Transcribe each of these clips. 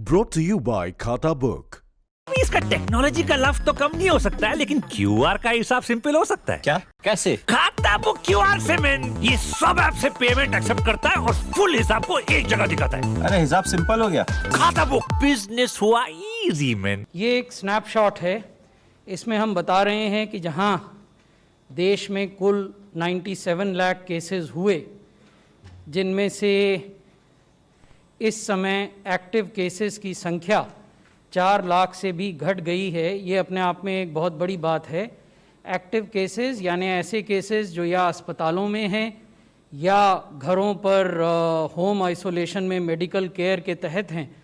Brought to you by Khata Book. इसका technology का लफ्ज तो कम नहीं हो सकता है, लेकिन क्यूआर का हिसाब सिंपल हो सकता है। क्या? कैसे? खाता बुक क्यूआर से मैन, ये सब ऐप से पेमेंट एक्सेप्ट करता है और फुल हिसाब को एक जगह दिखाता है। अरे हिसाब सिंपल हो गया। खाता बुक बिजनेस हुआ इजी मैन। ये एक स्नैपशॉट है। इसमें हम बता रहे हैं कि जहां देश में कुल 97 लाख केसेस हुए, जिनमें से इस समय एक्टिव केसेस की संख्या 4 लाख से भी घट गई है। ये अपने आप में एक बहुत बड़ी बात है। एक्टिव केसेस यानी ऐसे केसेस जो या अस्पतालों में हैं या घरों पर होम आइसोलेशन में मेडिकल केयर के तहत हैं,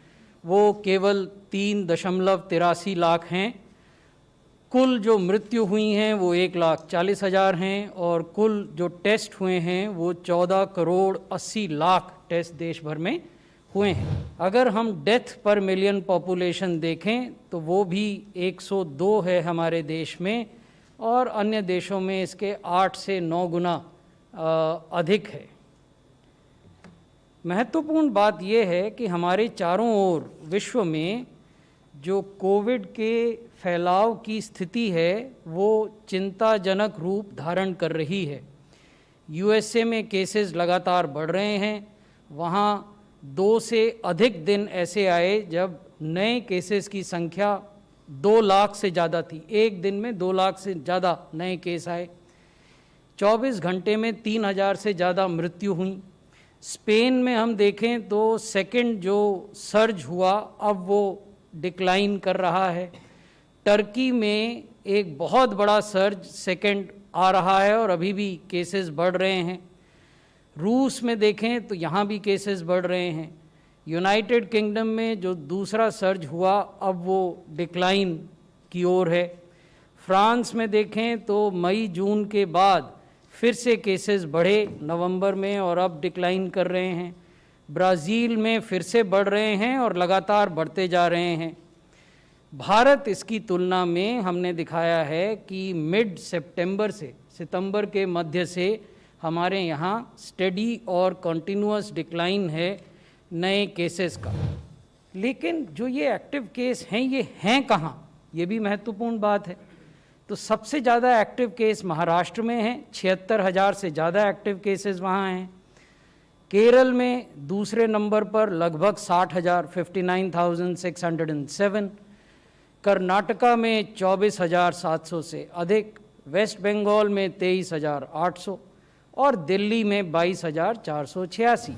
वो केवल 3.83 लाख हैं। कुल जो मृत्यु हुई हैं वो 1,40,000 हैं और कुल जो टेस्ट हुए हैं वो 14 करोड़ 80 लाख टेस्ट देश भर में हुए हैं। अगर हम डेथ पर मिलियन पॉपुलेशन देखें तो वो भी 102 है हमारे देश में, और अन्य देशों में इसके 8 से 9 गुना अधिक है। महत्वपूर्ण बात यह है कि हमारे चारों ओर विश्व में जो कोविड के फैलाव की स्थिति है वो चिंताजनक रूप धारण कर रही है। यूएसए में केसेस लगातार बढ़ रहे हैं। वहाँ 2 से अधिक दिन ऐसे आए जब नए केसेस की संख्या 2 लाख से ज़्यादा थी। एक दिन में 2 लाख से ज़्यादा नए केस आए। 24 घंटे में 3,000 से ज़्यादा मृत्यु हुई। स्पेन में हम देखें तो सेकंड जो सर्ज हुआ अब वो डिक्लाइन कर रहा है। टर्की में एक बहुत बड़ा सर्ज सेकंड आ रहा है और अभी भी केसेस बढ़ रहे हैं। रूस में देखें तो यहाँ भी केसेस बढ़ रहे हैं। यूनाइटेड किंगडम में जो दूसरा सर्ज हुआ अब वो डिक्लाइन की ओर है। फ्रांस में देखें तो मई जून के बाद फिर से केसेस बढ़े नवंबर में और अब डिक्लाइन कर रहे हैं। ब्राज़ील में फिर से बढ़ रहे हैं और लगातार बढ़ते जा रहे हैं। भारत इसकी तुलना में हमने दिखाया है कि मिड सितंबर से सितंबर के मध्य से हमारे यहाँ स्टेडी और कंटिन्यूअस डिक्लाइन है नए केसेस का। लेकिन जो ये एक्टिव केस हैं ये हैं कहाँ, ये भी महत्वपूर्ण बात है। तो सबसे ज़्यादा एक्टिव केस महाराष्ट्र में हैं, 76,000 से ज़्यादा एक्टिव केसेस वहाँ हैं। केरल में दूसरे नंबर पर लगभग 60,000 59,607। कर्नाटका में 24,700 से अधिक। वेस्ट बंगाल में 23,800 और दिल्ली में 22,486।